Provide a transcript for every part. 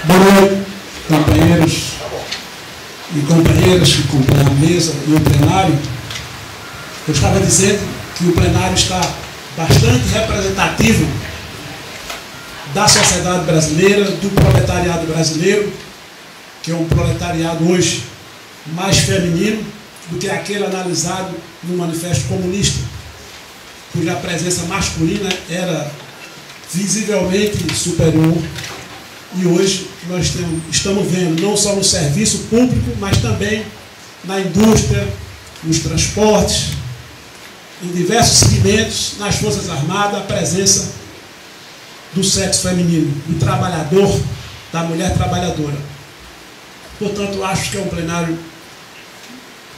Boa noite, companheiros e companheiras que compõem a mesa e o plenário. Eu estava dizendo que o plenário está bastante representativo da sociedade brasileira, do proletariado brasileiro, que é um proletariado hoje mais feminino do que aquele analisado no Manifesto Comunista, cuja presença masculina era visivelmente superior. E hoje nós estamos vendo, não só no serviço público, mas também na indústria, nos transportes, em diversos segmentos, nas Forças Armadas, a presença do sexo feminino, do trabalhador, da mulher trabalhadora. Portanto, acho que é um plenário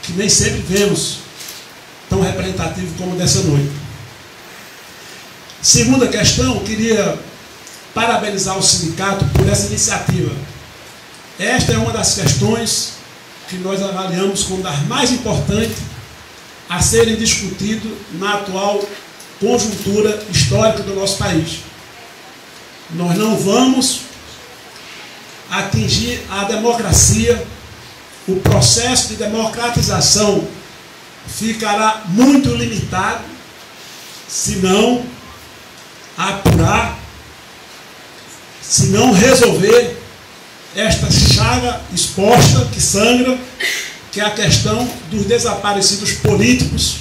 que nem sempre vemos tão representativo como dessa noite. Segunda questão, eu queria parabenizar o sindicato por essa iniciativa. Esta é uma das questões que nós avaliamos como das mais importantes a serem discutidas na atual conjuntura histórica do nosso país. Nós não vamos atingir a democracia, o processo de democratização ficará muito limitado se não apurar, se não resolver esta chaga exposta, que sangra, que é a questão dos desaparecidos políticos,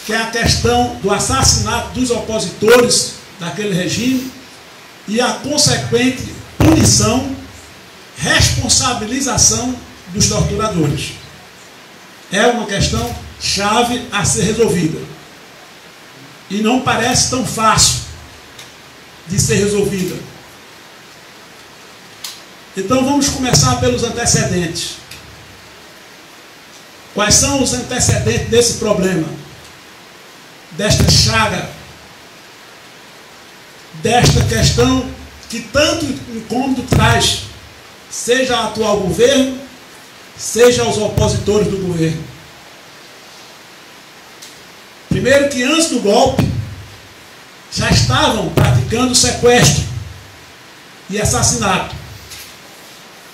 que é a questão do assassinato dos opositores daquele regime e a consequente punição, responsabilização dos torturadores. É uma questão chave a ser resolvida. E não parece tão fácil de ser resolvida. Então vamos começar pelos antecedentes. Quais são os antecedentes desse problema? Desta chaga, desta questão que tanto incômodo traz, seja ao atual governo, seja aos opositores do governo. Primeiro que antes do golpe, já estavam praticando sequestro e assassinato.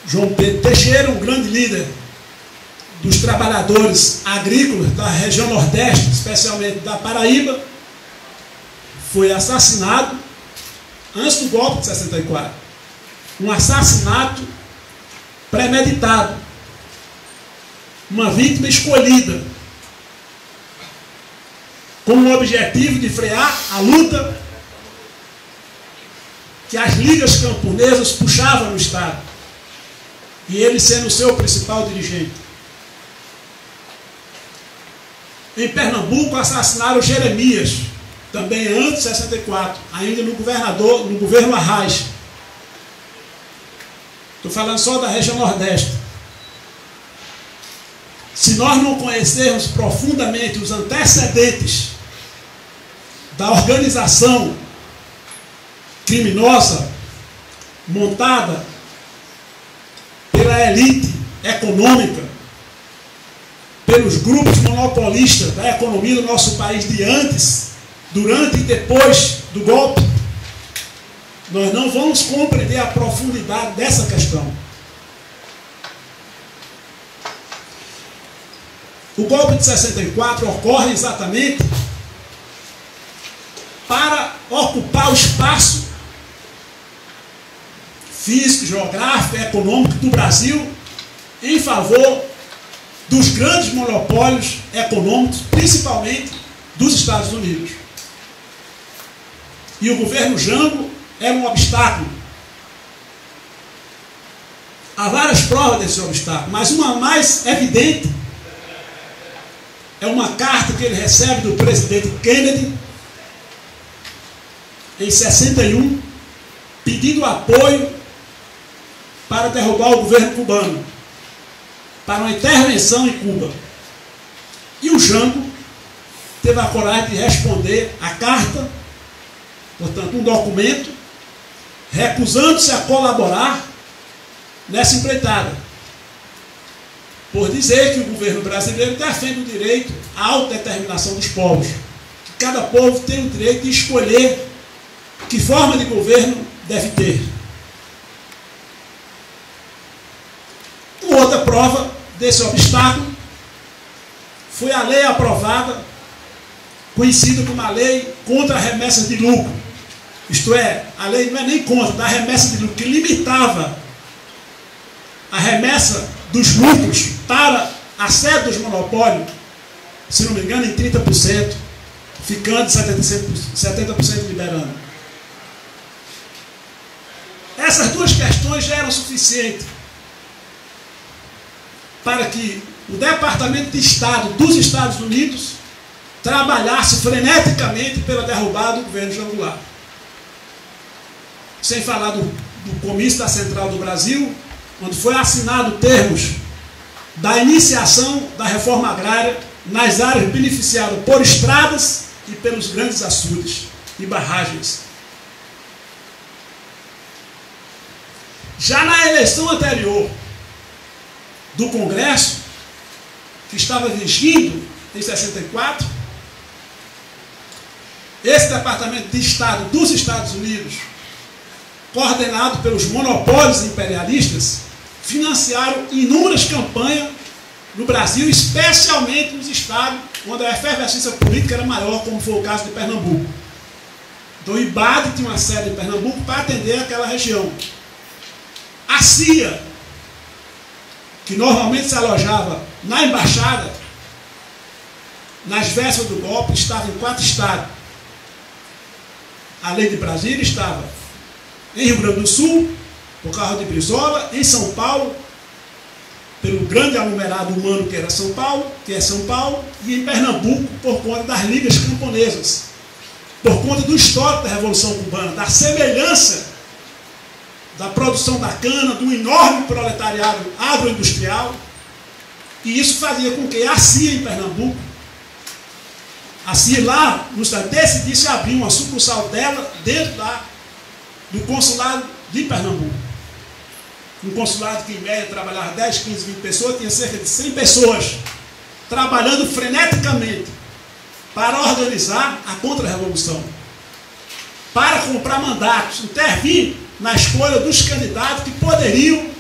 João Pedro Teixeira, um grande líder dos trabalhadores agrícolas da região Nordeste, especialmente da Paraíba, foi assassinado antes do golpe de 64. Um assassinato premeditado. Uma vítima escolhida, com o objetivo de frear a luta que as ligas camponesas puxavam no Estado. E ele sendo o seu principal dirigente. Em Pernambuco assassinaram Jeremias, também antes de 64, ainda no governo Arraes. Estou falando só da região Nordeste. Se nós não conhecermos profundamente os antecedentes da organização criminosa montada pela elite econômica, pelos grupos monopolistas da economia do nosso país de antes, durante e depois do golpe, nós não vamos compreender a profundidade dessa questão. O golpe de 64 ocorre exatamente para ocupar o espaço físico, geográfico e econômico do Brasil em favor dos grandes monopólios econômicos, principalmente dos Estados Unidos. E o governo Jango era um obstáculo. Há várias provas desse obstáculo, mas uma mais evidente é uma carta que ele recebe do presidente Kennedy em 61, pedindo apoio para derrubar o governo cubano, para uma intervenção em Cuba. E o Jango teve a coragem de responder a carta, portanto, um documento, recusando-se a colaborar nessa empreitada, por dizer que o governo brasileiro defende o direito à autodeterminação dos povos, que cada povo tem o direito de escolher que forma de governo deve ter. prova desse obstáculo foi a lei aprovada, conhecida como a lei contra a remessa de lucro. Isto é, a lei não é nem contra, da remessa de lucro, que limitava a remessa dos lucros para a sede dos monopólios, se não me engano, em 30%, ficando 70% liberando. Essas duas questões já eram suficientes para que o Departamento de Estado dos Estados Unidos trabalhasse freneticamente pela derrubada do governo João Goulart. Sem falar do comício da Central do Brasil, onde foi assinado termos da iniciação da reforma agrária nas áreas beneficiadas por estradas e pelos grandes açudes e barragens. Já na eleição anterior do Congresso, que estava vigindo em 64, esse Departamento de Estado dos Estados Unidos, coordenado pelos monopólios imperialistas, financiaram inúmeras campanhas no Brasil, especialmente nos estados onde a efervescência política era maior, como foi o caso de Pernambuco. Então o IBAD tinha uma sede em Pernambuco para atender aquela região. A CIA, que normalmente se alojava na embaixada, nas vésperas do golpe, estava em 4 estados. Além de Brasília, estava em Rio Grande do Sul, por causa de Brizola, em São Paulo, pelo grande aglomerado humano que era São Paulo, que é São Paulo, e em Pernambuco, por conta das ligas camponesas, por conta do histórico da Revolução Cubana, da semelhança da produção da cana, do enorme proletariado agroindustrial, e isso fazia com que a CIA em Pernambuco, a CIA lá, decidisse abrir uma sucursal dela dentro do consulado de Pernambuco. Um consulado que em média trabalhava 10, 15, 20 pessoas, tinha cerca de 100 pessoas trabalhando freneticamente para organizar a contra-revolução, para comprar mandatos, intervir na escolha dos candidatos que poderiam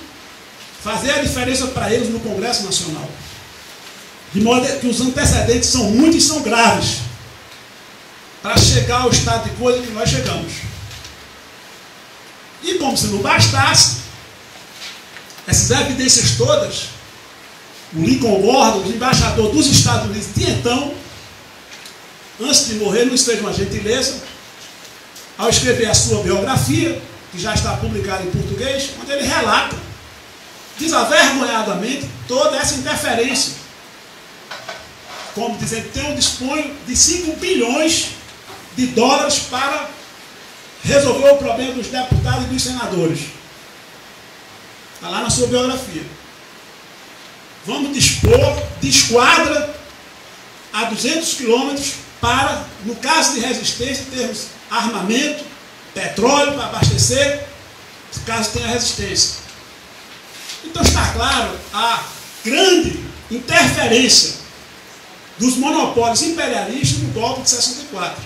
fazer a diferença para eles no Congresso Nacional. De modo que os antecedentes são muitos e são graves para chegar ao estado de coisa que nós chegamos. E como se não bastasse, essas evidências todas, o Lincoln Gordon, o embaixador dos Estados Unidos de então, antes de morrer, nos fez uma gentileza, ao escrever a sua biografia, que já está publicada em português, onde ele relata, desavergonhadamente, toda essa interferência. Como dizendo, eu disponho de 5 bilhões de dólares para resolver o problema dos deputados e dos senadores. Está lá na sua biografia. Vamos dispor de esquadra a 200 quilômetros para, no caso de resistência, termos armamento, petróleo para abastecer, caso tenha resistência. Então está claro a grande interferência dos monopólios imperialistas no golpe de 64.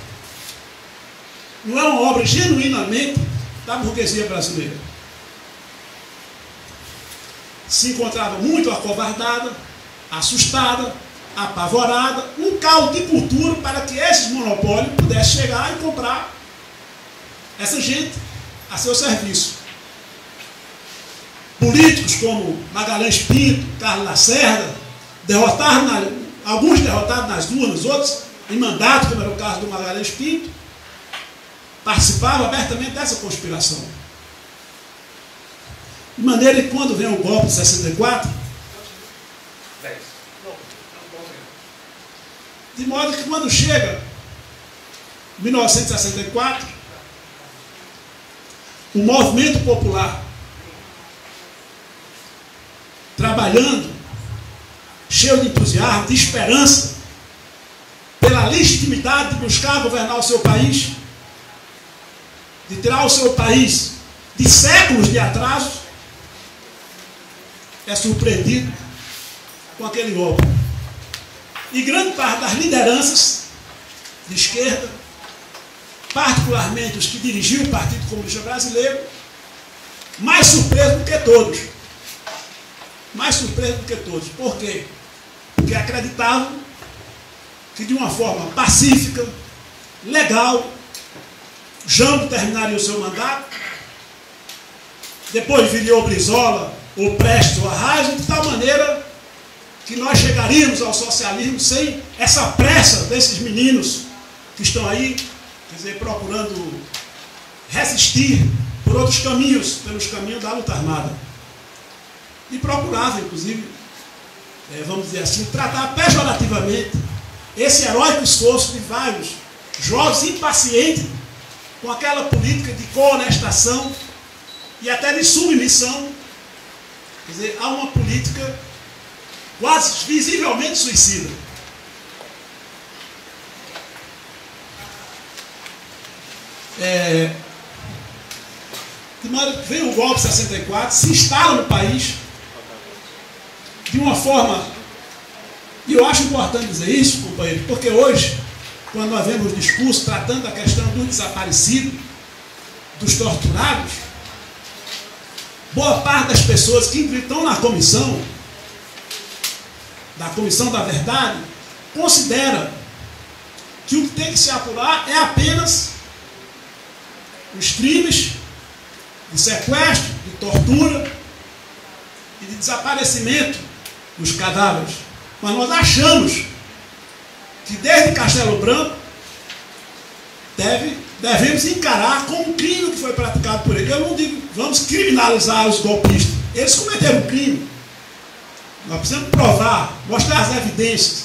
Não é uma obra genuinamente da burguesia brasileira. Se encontrava muito acovardada, assustada, apavorada, um caldo de cultura para que esses monopólios pudessem chegar e comprar essa gente a seu serviço. Políticos como Magalhães Pinto, Carlos Lacerda, alguns derrotados nas urnas, outros em mandato, como era o caso do Magalhães Pinto, participavam abertamente dessa conspiração. De maneira que quando vem o golpe de 64, de modo que quando chega 1964, o movimento popular trabalhando, cheio de entusiasmo, de esperança, pela legitimidade de buscar governar o seu país, de tirar o seu país de séculos de atraso, é surpreendido com aquele golpe. E grande parte das lideranças de esquerda, particularmente os que dirigiam o Partido Comunista Brasileiro, mais surpreso do que todos, mais surpreso do que todos. Por quê? Porque acreditavam que de uma forma pacífica, legal, Jango terminaria o seu mandato, depois viria o Brizola, o Prestes, o Arraes, de tal maneira que nós chegaríamos ao socialismo sem essa pressa desses meninos que estão aí, quer dizer, procurando resistir por outros caminhos, pelos caminhos da luta armada. E procurava, inclusive, vamos dizer assim, tratar pejorativamente esse heróico esforço de vários jovens impacientes com aquela política de coonestação e até de submissão. Quer dizer, há uma política quase visivelmente suicida. De maneira que vem o golpe de 64, se instala no país de uma forma, e eu acho importante dizer isso, companheiro, porque hoje, quando nós vemos discursos tratando da questão do desaparecido, dos torturados, boa parte das pessoas que estão na comissão, da Comissão da Verdade, considera que o que tem que se apurar é apenas os crimes de sequestro, de tortura e de desaparecimento dos cadáveres. Mas nós achamos que desde Castelo Branco devemos encarar como um crime que foi praticado por ele. Eu não digo, vamos criminalizar os golpistas. Eles cometeram um crime. Nós precisamos provar, mostrar as evidências.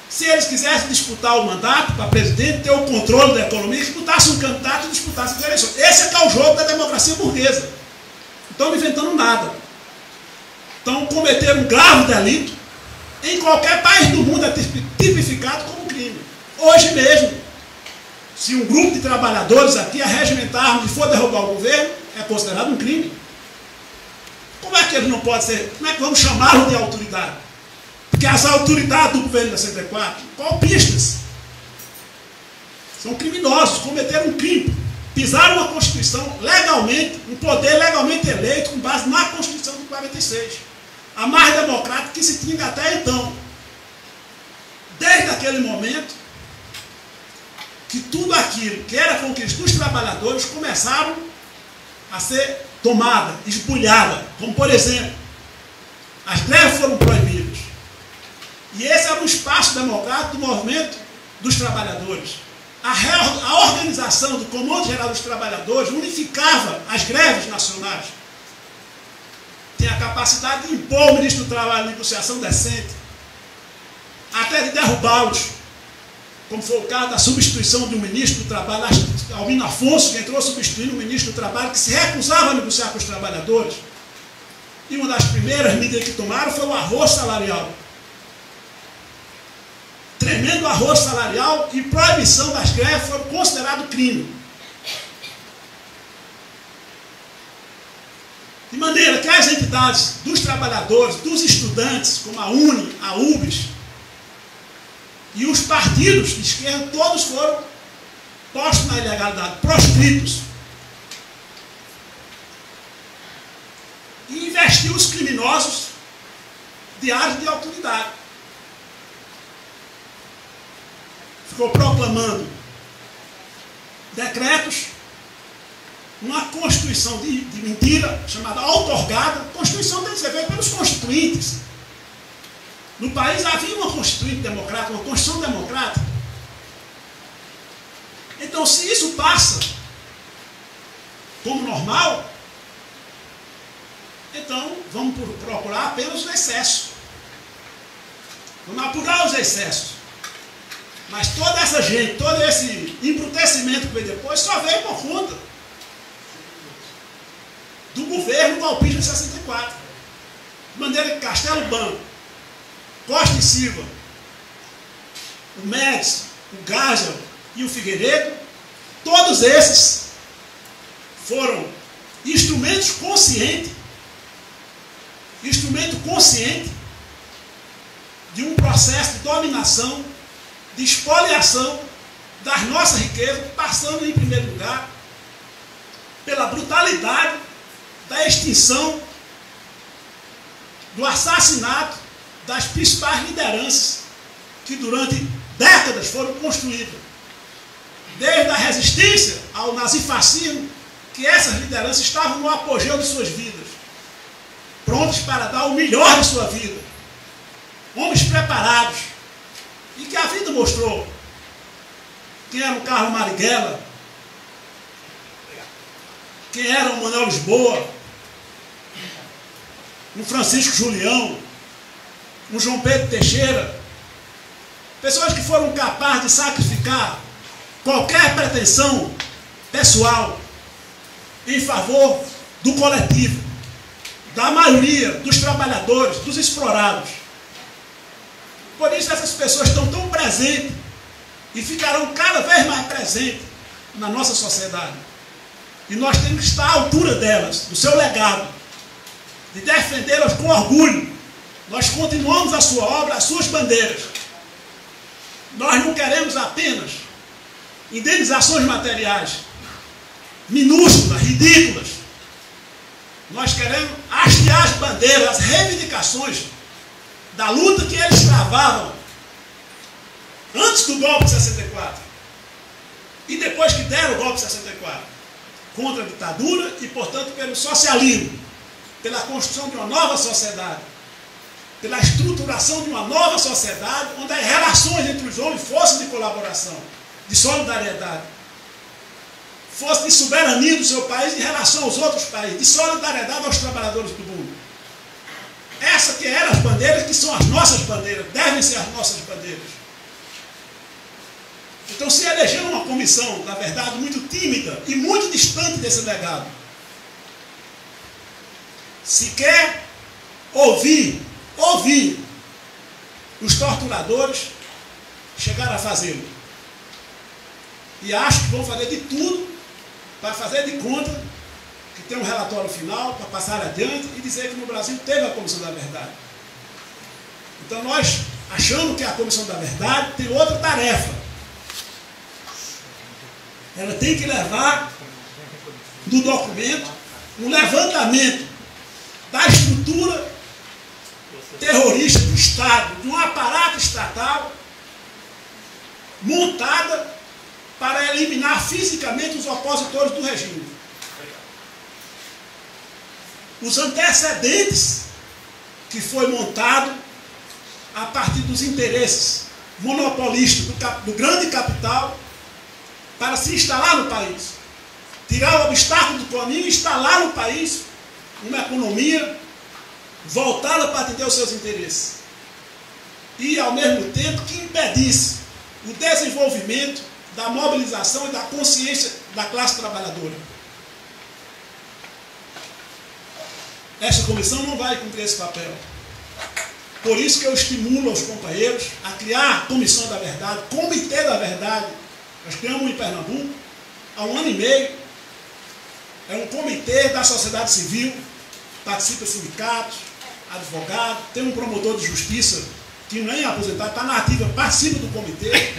Se eles quisessem disputar o mandato para presidente, ter o controle da economia, que disputasse um candidato e disputasse as eleições. Esse é que é o jogo da democracia burguesa. Não estão inventando nada. Então, cometer um grave delito, em qualquer país do mundo é tipificado como crime. Hoje mesmo, se um grupo de trabalhadores aqui arregimentarmos e for derrubar o governo, é considerado um crime. Como é que eles não podem ser? Como é que vamos chamá-los de autoridade? Porque as autoridades do governo da 64, golpistas, são criminosos, cometeram um crime, pisaram uma Constituição legalmente, um poder legalmente eleito com base na Constituição de 46, a mais democrática que se tinha até então. Desde aquele momento, que tudo aquilo que era conquista dos trabalhadores começaram a ser tomada, esbulhada, como por exemplo, as greves foram proibidas. E esse era um espaço democrático do movimento dos trabalhadores. A organização do Comando Geral dos Trabalhadores unificava as greves nacionais. Tinha a capacidade de impor ao ministro do Trabalho negociação decente, até de derrubá-los, como foi o caso da substituição de um ministro do Trabalho, Albino Afonso, que entrou substituindo um ministro do Trabalho que se recusava a negociar com os trabalhadores. E uma das primeiras medidas que tomaram foi o arroz salarial. Tremendo arroz salarial e proibição das greves foram considerados crime. De maneira que as entidades dos trabalhadores, dos estudantes, como a UNE, a UBS, e os partidos de esquerda, todos foram postos na ilegalidade, proscritos. E investiu os criminosos de áreas de autoridade. Ficou proclamando decretos, uma Constituição de mentira, chamada outorgada. Constituição tem que ser feita pelos constituintes. No país havia uma Constituinte democrática, uma Constituição democrática. Então, se isso passa como normal, então vamos procurar apenas os excessos. Vamos apurar os excessos. Mas toda essa gente, todo esse embrutecimento que veio depois, só veio por conta do governo golpista de 64. De maneira que Castelo Branco, Costa e Silva, o Médici, o Gágel e o Figueiredo, todos esses foram instrumento consciente de um processo de dominação, de expoliação das nossas riquezas, passando em primeiro lugar pela brutalidade da extinção do assassinato das principais lideranças que durante décadas foram construídas. Desde a resistência ao nazifascismo, que essas lideranças estavam no apogeu de suas vidas, prontos para dar o melhor de sua vida. Homens preparados. E que a vida mostrou. Quem era o Carlos Marighella, quem era o Manuel Lisboa, o Francisco Julião, o João Pedro Teixeira, pessoas que foram capazes de sacrificar qualquer pretensão pessoal em favor do coletivo, da maioria, dos trabalhadores, dos explorados. Por isso essas pessoas estão tão presentes e ficarão cada vez mais presentes na nossa sociedade. E nós temos que estar à altura delas, do seu legado, de defendê-las com orgulho. Nós continuamos a sua obra, as suas bandeiras. Nós não queremos apenas indenizações materiais, minúsculas, ridículas. Nós queremos hastear as bandeiras, as reivindicações da luta que eles travavam antes do golpe de 64 e depois que deram o golpe de 64, contra a ditadura e, portanto, pelo socialismo, pela construção de uma nova sociedade, pela estruturação de uma nova sociedade, onde as relações entre os homens fossem de colaboração, de solidariedade, fosse de soberania do seu país em relação aos outros países, de solidariedade aos trabalhadores do mundo. Essa que eram as bandeiras, que são as nossas bandeiras, devem ser as nossas bandeiras. Então se elegeu uma comissão, na verdade, muito tímida e muito distante desse legado. Se quer ouvir os torturadores, chegaram a fazê-lo. E acho que vão fazer de tudo para fazer de conta que tem um relatório final, para passar adiante e dizer que no Brasil teve a Comissão da Verdade. Então nós achamos que a Comissão da Verdade tem outra tarefa. Ela tem que levar no documento um levantamento da estrutura terrorista do Estado, de um aparato estatal montada para eliminar fisicamente os opositores do regime. Os antecedentes que foi montado a partir dos interesses monopolistas do grande capital para se instalar no país. Tirar o obstáculo do caminho e instalar no país uma economia voltada para atender aos seus interesses. E, ao mesmo tempo, que impedisse o desenvolvimento da mobilização e da consciência da classe trabalhadora. Esta comissão não vai cumprir esse papel. Por isso que eu estimulo os companheiros a criar a Comissão da Verdade, Comitê da Verdade. Nós criamos em Pernambuco há 1 ano e meio. É um comitê da sociedade civil, participa sindicatos, advogados, tem um promotor de justiça que nem é aposentado, está na ativa, participa do comitê.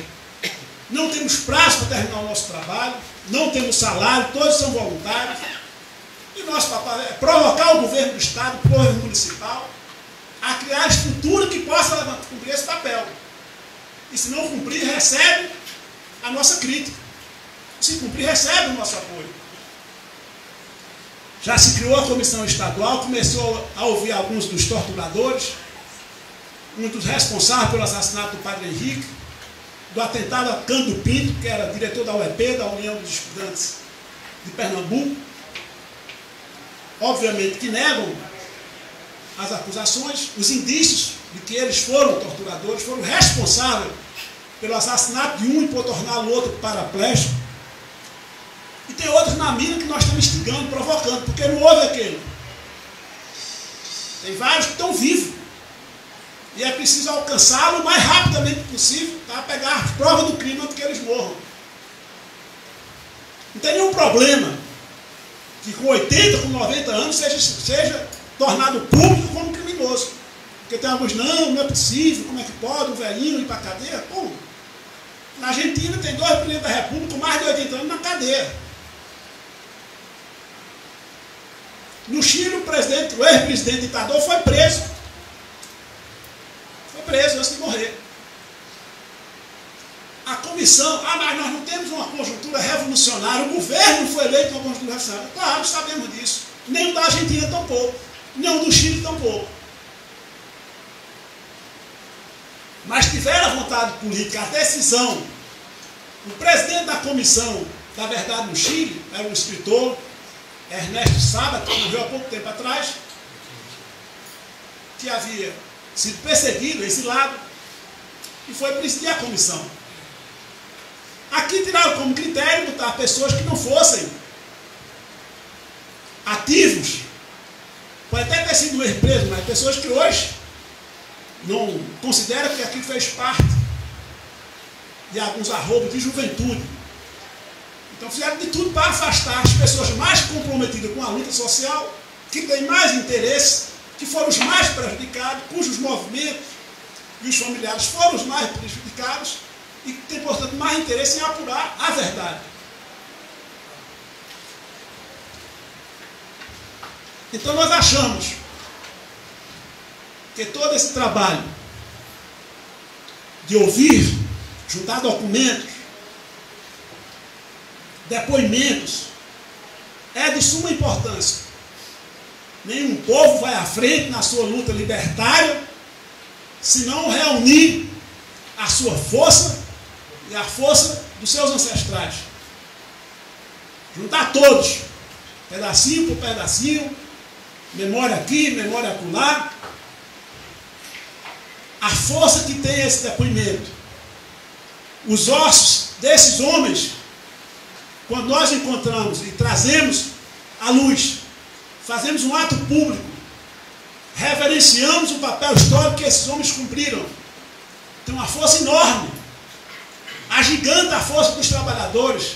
Não temos prazo para terminar o nosso trabalho, não temos salário, todos são voluntários. E nosso papel é provocar o governo do Estado, o governo municipal, a criar a estrutura que possa cumprir esse papel. E se não cumprir, recebe a nossa crítica. Se cumprir, recebe o nosso apoio. Já se criou a comissão estadual, começou a ouvir alguns dos torturadores, um dos responsáveis pelo assassinato do padre Henrique, do atentado a Cândido Pinto, que era diretor da UEP, da União dos Estudantes de Pernambuco. Obviamente que negam as acusações, os indícios de que eles foram torturadores, foram responsáveis pelo assassinato de um e por torná-lo outro paraplégico. E tem outros na mina que nós estamos instigando, provocando, porque não houve aquele. Tem vários que estão vivos. E é preciso alcançá-lo o mais rapidamente possível para pegar as provas do crime antes que eles morram. Não tem nenhum problema que com 80, com 90 anos seja tornado público como criminoso. Porque tem alguns, não é possível, como é que pode um velhinho ir para a cadeia? Pô, na Argentina tem 2 presidentes da República com mais de 80 anos na cadeia. No Chile, o ex-presidente ditador foi preso preso antes de morrer. A comissão, mas nós não temos uma conjuntura revolucionária, o governo foi eleito uma conjuntura revolucionária. Claro, sabemos disso. Nem o da Argentina tampouco, nem o do Chile tampouco. Mas tiveram a vontade política, a decisão. O presidente da Comissão da Verdade no Chile era um escritor, Ernesto Sada, que morreu há pouco tempo atrás, que havia sido perseguido, exilado, e foi presidir a comissão. Aqui tiraram como critério botar pessoas que não fossem ativos. Pode até ter sido um ex-preso, mas pessoas que hoje não consideram que aquilo fez parte de alguns arroubos de juventude. Então fizeram de tudo para afastar as pessoas mais comprometidas com a luta social, que têm mais interesse, que foram os mais prejudicados, cujos movimentos e os familiares foram os mais prejudicados e que têm, portanto, mais interesse em apurar a verdade. Então nós achamos que todo esse trabalho de ouvir, juntar documentos, depoimentos, é de suma importância. Nenhum povo vai à frente na sua luta libertária se não reunir a sua força e a força dos seus ancestrais. Juntar todos, pedacinho por pedacinho, memória aqui, memória acolá, a força que tem esse depoimento. Os ossos desses homens, quando nós encontramos e trazemos à luz, fazemos um ato público, reverenciamos o papel histórico que esses homens cumpriram. Tem uma força enorme, agiganta a força dos trabalhadores,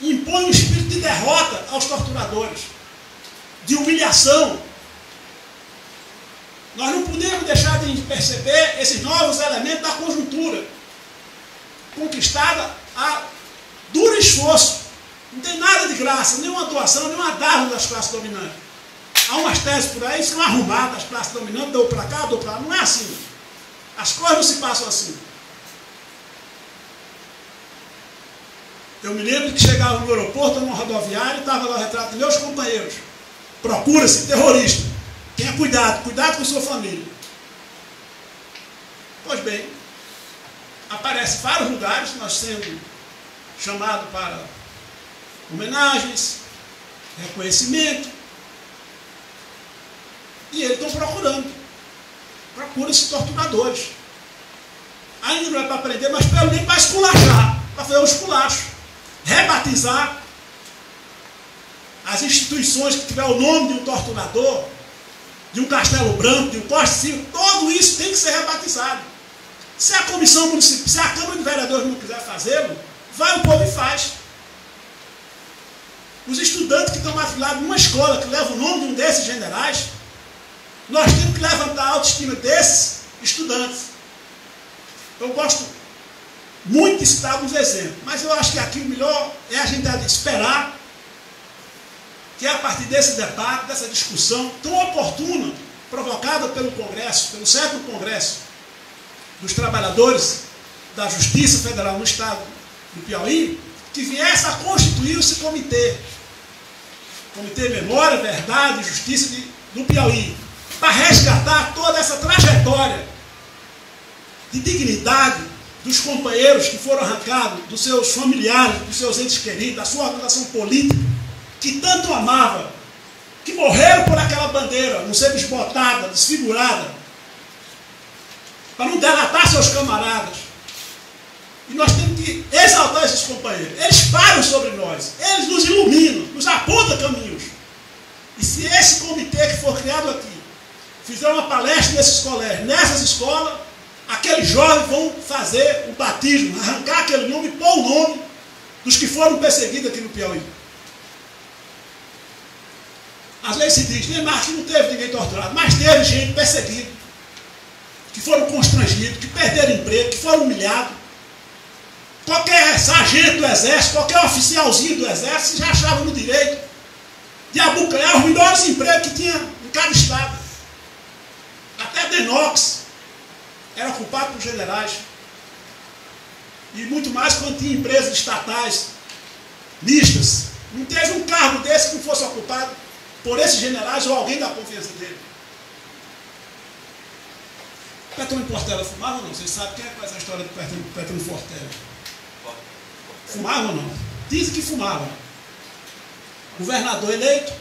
impõe um espírito de derrota aos torturadores, de humilhação. Nós não podemos deixar de perceber esses novos elementos da conjuntura, conquistada a duro esforço. Não tem nada de graça, nenhuma doação, nenhuma dádiva das classes dominantes. Há umas teses por aí que são arrumadas, as classes dominantes, dou para cá, dou para lá. Não é assim. As coisas não se passam assim. Eu me lembro que chegava no aeroporto, numa rodoviária, e estava lá o retrato de meus companheiros. Procura-se terrorista. Tenha cuidado, cuidado com sua família. Pois bem, aparece vários lugares, nós sendo chamados para homenagens, reconhecimento, e eles estão procurando. Procura-se torturadores. Ainda não é para prender, mas pelo menos para esculachar, para fazer um esculacho, rebatizar as instituições que tiver o nome de um torturador, de um Castelo Branco, de um Costa Silva, tudo isso tem que ser rebatizado. Se a comissão municipal, se a Câmara de Vereadores não quiser fazê-lo, vai o povo e faz. Os estudantes que estão afiliados numa escola que leva o nome de um desses generais, nós temos que levantar a autoestima desses estudantes. Eu gosto muito de citar alguns exemplos, mas eu acho que aqui o melhor é a gente esperar que a partir desse debate, dessa discussão tão oportuna, provocada pelo Congresso, pelo 7º Congresso dos Trabalhadores da Justiça Federal no Estado do Piauí, que viesse a constituir esse comitê, Comitê Memória, Verdade e Justiça do Piauí, para resgatar toda essa trajetória de dignidade dos companheiros que foram arrancados dos seus familiares, dos seus entes queridos, da sua organização política, que tanto amava, que morreram por aquela bandeira, não ser desbotada, desfigurada, para não delatar seus camaradas. E nós temos que exaltar esses companheiros. Eles param sobre nós, eles nos iluminam, nos apontam caminhos. E se esse comitê que for criado aqui fizer uma palestra nesses colégios, nessas escolas, aqueles jovens vão fazer o batismo, arrancar aquele nome e pôr o nome dos que foram perseguidos aqui no Piauí. Às vezes se diz, mas não teve ninguém torturado, mas teve gente perseguida, que foram constrangidos, que perderam emprego, que foram humilhados. Qualquer sargento do exército, qualquer oficialzinho do exército já achava no direito de abocanhar os melhores empregos que tinha em cada estado. Até Denox, era ocupado por generais. E muito mais quando tinha empresas estatais mistas. Não teve um cargo desse que não fosse ocupado por esses generais ou alguém da confiança dele. Petrônio Portela fumava ou não? Vocês sabem quem é que faz a história do Petrônio Portela? Fumava ou não? Dizem que fumava. Governador eleito,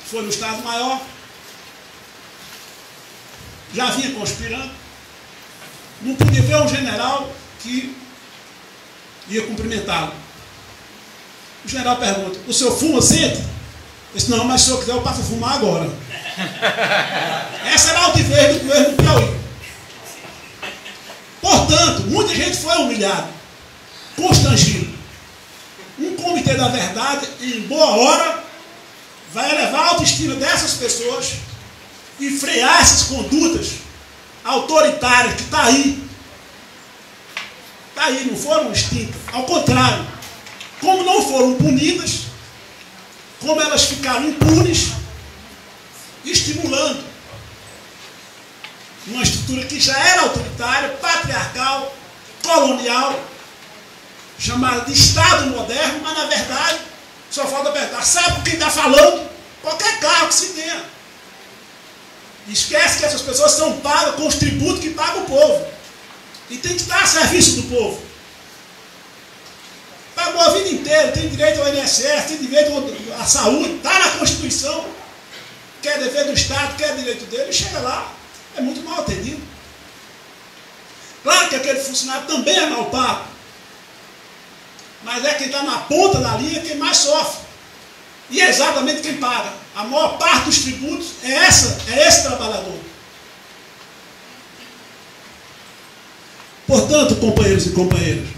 foi no Estado-Maior, já vinha conspirando, não podia ver um general que ia cumprimentá-lo. O general pergunta: o senhor fuma sempre? Ele disse: não, mas se o senhor quiser eu passo a fumar agora. Essa era a altivez do governo do Piauí. Portanto, muita gente foi humilhada, constrangido. Um comitê da verdade, em boa hora, vai elevar a autoestima dessas pessoas e frear essas condutas autoritárias que está aí. Está aí, não foram extintas. Ao contrário, como não foram punidas, como elas ficaram impunes, estimulando uma estrutura que já era autoritária, patriarcal, colonial, chamada de Estado moderno, mas na verdade só falta perguntar: sabe quem está falando? Qualquer cargo que se tenha. Esquece que essas pessoas são pagas com os tributos que paga o povo. E tem que estar a serviço do povo. Pagou a vida inteira, tem direito ao INSS, tem direito à saúde, está na Constituição. Quer dever do Estado, quer direito dele, chega lá, é muito mal atendido. Claro que aquele funcionário também é mal pago. Mas é quem está na ponta da linha quem mais sofre. E é exatamente quem paga. A maior parte dos tributos é esse trabalhador. Portanto, companheiros e companheiras,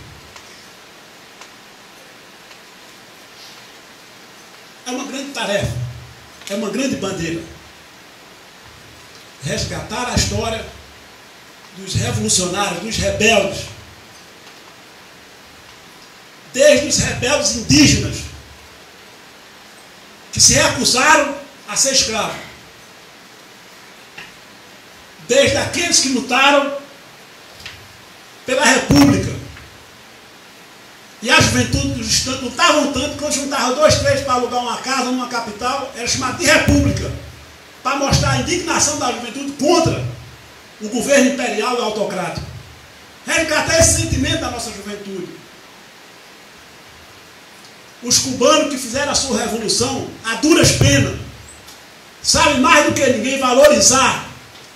é uma grande tarefa, é uma grande bandeira resgatar a história dos revolucionários, dos rebeldes, desde os rebeldes indígenas que se recusaram a ser escravos, desde aqueles que lutaram pela República, e a juventude dos estantes lutavam tanto que quando juntavam 2, 3 para alugar uma casa numa capital, era chamada de República, para mostrar a indignação da juventude contra o governo imperial e autocrático. Resgatar esse sentimento da nossa juventude. Os cubanos que fizeram a sua revolução a duras penas sabem mais do que ninguém valorizar,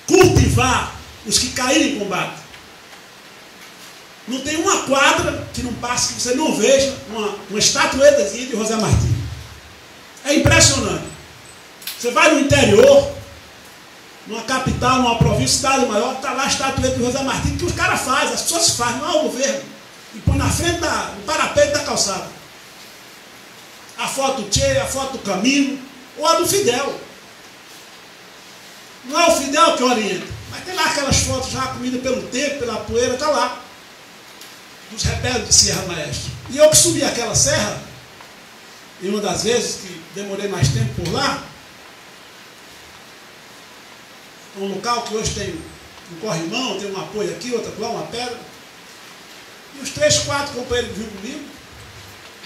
cultivar os que caíram em combate. Não tem uma quadra que não passe que você não veja uma estatuetazinha de José Martí. É impressionante. Você vai no interior, numa capital, numa província, cidade maior, está lá a estatueta de José Martí, que os caras fazem, as pessoas fazem, não é o governo. E põe na frente do parapeito da calçada. A foto do Che, a foto do Camilo, ou a do Fidel. Não é o Fidel que orienta, mas tem lá aquelas fotos já comidas pelo tempo, pela poeira, está lá. Dos rebeldes de Serra Maestra. E eu que subi aquela serra, e uma das vezes que demorei mais tempo por lá, um local que hoje tem um corrimão, tem um apoio aqui, outro lá, uma pedra. E os 3, 4 companheiros vinham comigo,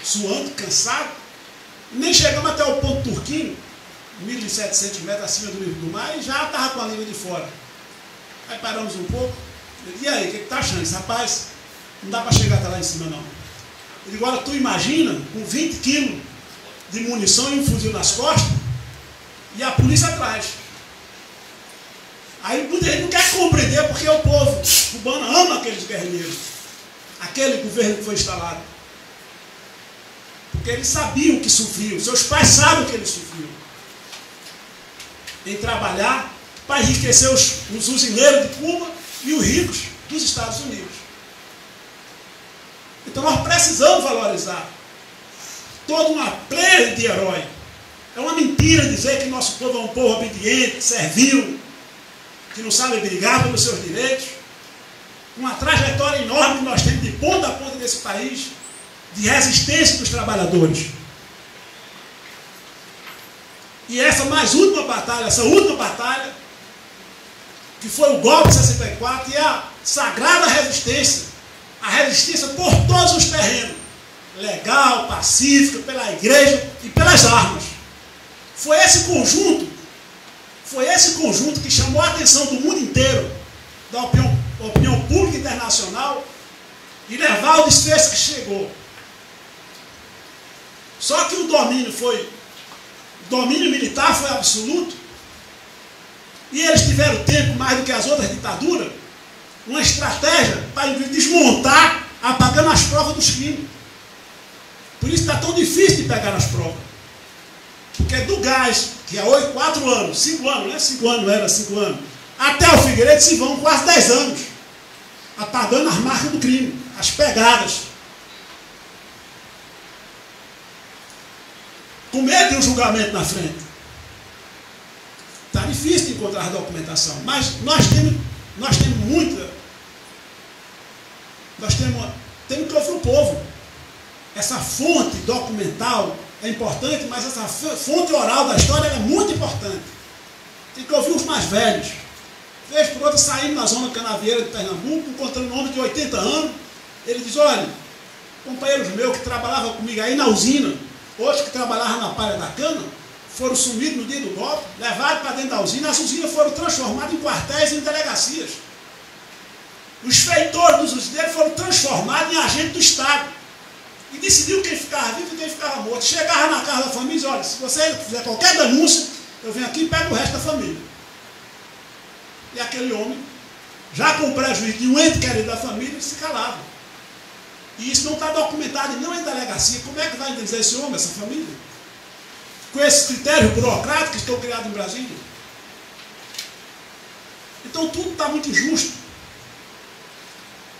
suando, cansado. Nem chegamos até o ponto Turquinho, 1.700 metros acima do nível do mar, e já estava com a língua de fora. Aí paramos um pouco. Eu disse: e aí, o que está achando? Esse rapaz, não dá para chegar até lá em cima, não. Eu digo: agora tu imagina, com 20 quilos de munição e um fuzil nas costas, e a polícia atrás. Aí muita gente não quer compreender porque o povo cubano ama aqueles guerrilheiros, aquele governo que foi instalado. Porque eles sabiam o que sofriam, seus pais sabem o que eles sofriam. Em trabalhar para enriquecer os usineiros de Cuba e os ricos dos Estados Unidos. Então nós precisamos valorizar toda uma pleia de herói. É uma mentira dizer que nosso povo é um povo obediente, servil, que não sabe brigar pelos seus direitos. Uma trajetória enorme que nós temos de ponta a ponta desse país, de resistência dos trabalhadores. E essa mais última batalha, essa última batalha, que foi o golpe de 64 e a sagrada resistência, a resistência por todos os terrenos, legal, pacífica, pela igreja e pelas armas. Foi esse conjunto que chamou a atenção do mundo inteiro, da opinião pública internacional, e levar ao desfecho que chegou. Só que o domínio militar foi absoluto, e eles tiveram tempo, mais do que as outras ditaduras, uma estratégia para desmontar, apagando as provas dos crimes. Por isso está tão difícil de pegar as provas. Porque do Gás, que há 4 anos, 5 anos, né? 5 anos, era 5 anos, até o Figueiredo se vão quase 10 anos, apagando as marcas do crime, as pegadas. Com medo de um julgamento na frente. Está difícil de encontrar a documentação, mas nós temos muita. Temos que ouvir o povo. Essa fonte documental é importante, mas essa fonte oral da história é muito importante. Tem que ouvir os mais velhos. Vez por outra, saindo na zona canavieira de Pernambuco, encontrando um homem de 80 anos, ele diz, olha, companheiros meus que trabalhavam comigo aí na usina, outros que trabalhavam na palha da cana, foram sumidos no dia do golpe, levados para dentro da usina, as usinas foram transformadas em quartéis e em delegacias. Os feitores dos usineiros foram transformados em agentes do Estado. E decidiu quem ficava vivo e quem ficava morto. Chegava na casa da família e dizia, olha, se você fizer qualquer denúncia, eu venho aqui e pego o resto da família. E aquele homem, já com o prejuízo de um ente querido da família, se calava. E isso não está documentado em nenhuma delegacia. Como é que vai indenizar esse homem, essa família? Com esses critérios burocráticos que estão criados em Brasília. Então tudo está muito injusto.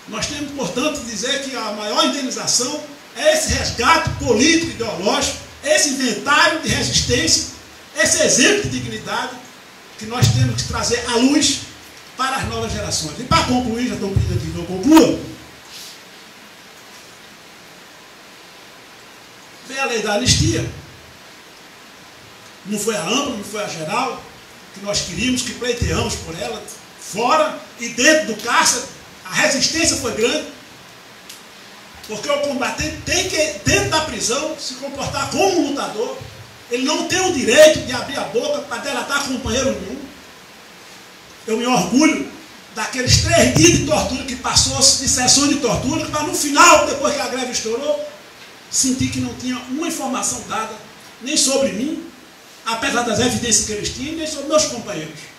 Nós temos, portanto, dizer que a maior indenização é esse resgate político, ideológico, esse inventário de resistência, esse exemplo de dignidade que nós temos que trazer à luz para as novas gerações. E para concluir, já estou pedindo aqui que eu conclua, vem a lei da anistia. Não foi a ampla, não foi a geral, que nós queríamos, que pleiteamos por ela, fora e dentro do cárcere. A resistência foi grande, porque o combatente tem que, dentro da prisão, se comportar como um lutador. Ele não tem o direito de abrir a boca para delatar companheiro nenhum. Eu me orgulho daqueles 3 dias de tortura que passou, de sessões de tortura, para no final, depois que a greve estourou, sentir que não tinha uma informação dada, nem sobre mim, apesar das evidências que eles tinham, nem sobre meus companheiros.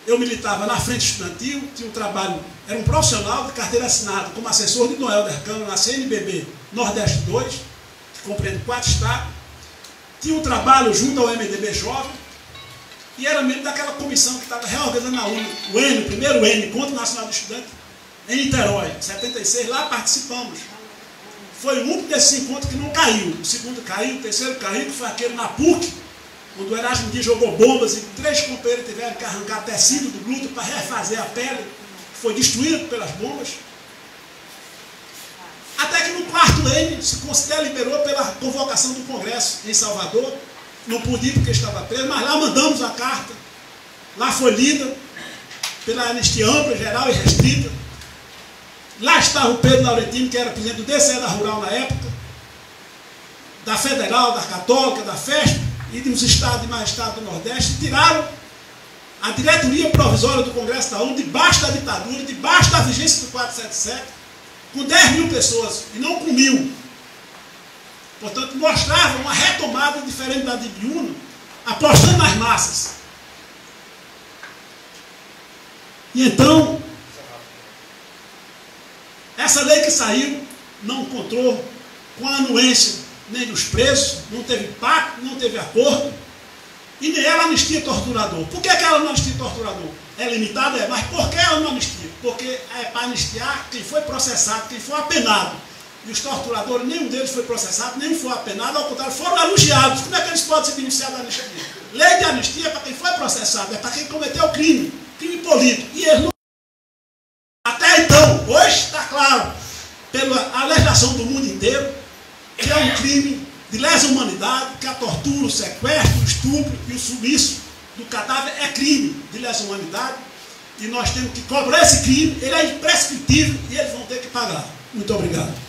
Eu militava na frente estudantil, tinha um trabalho, era um profissional de carteira assinada, como assessor de Noel Dercano, na CNBB Nordeste 2, que compreende 4 estados. Tinha um trabalho junto ao MDB Jovem, e era membro daquela comissão que estava reorganizando a UNE, o N, o primeiro N, Encontro Nacional do Estudante, em Niterói, em 76, lá participamos. Foi o único desses encontros que não caiu. O segundo caiu, o terceiro caiu, que foi aquele na PUC, quando o Erasmo Dias jogou bombas e 3 companheiros tiveram que arrancar tecido do glúteo para refazer a pele, que foi destruída pelas bombas. Até que no 4º N se liberou pela convocação do Congresso em Salvador. Não pude ir porque estava preso, mas lá mandamos a carta. Lá foi lida pela anistia ampla, geral e restrita. Lá estava o Pedro Laurentino, que era presidente do DCE da Rural na época, da Federal, da Católica, da FESP, e dos estados e mais estados do Nordeste, tiraram a diretoria provisória do Congresso da ONU debaixo da ditadura, debaixo da vigência do 477, com 10 mil pessoas, e não com 1.000. Portanto, mostrava uma retomada diferente da de Biúna, apostando nas massas. E então, essa lei que saiu não encontrou com a anuência nem dos presos, não teve pacto, não teve acordo, e nem ela anistia torturador. Por que ela não anistia torturador? É limitada, mas por que ela não anistia? Porque é para anistiar quem foi processado, quem foi apenado. E os torturadores, nenhum deles foi processado, nem foi apenado, ao contrário, foram elogiados. Como é que eles podem se beneficiar da anistia? Lei de anistia é para quem foi processado, é para quem cometeu crime político. E eles não... Até então, hoje está claro, pela legislação do mundo inteiro, que é um crime de lesa humanidade, que a tortura, o sequestro, o estupro e o sumiço do cadáver é crime de lesa humanidade e nós temos que cobrar esse crime, ele é imprescritível e eles vão ter que pagar. Muito obrigado.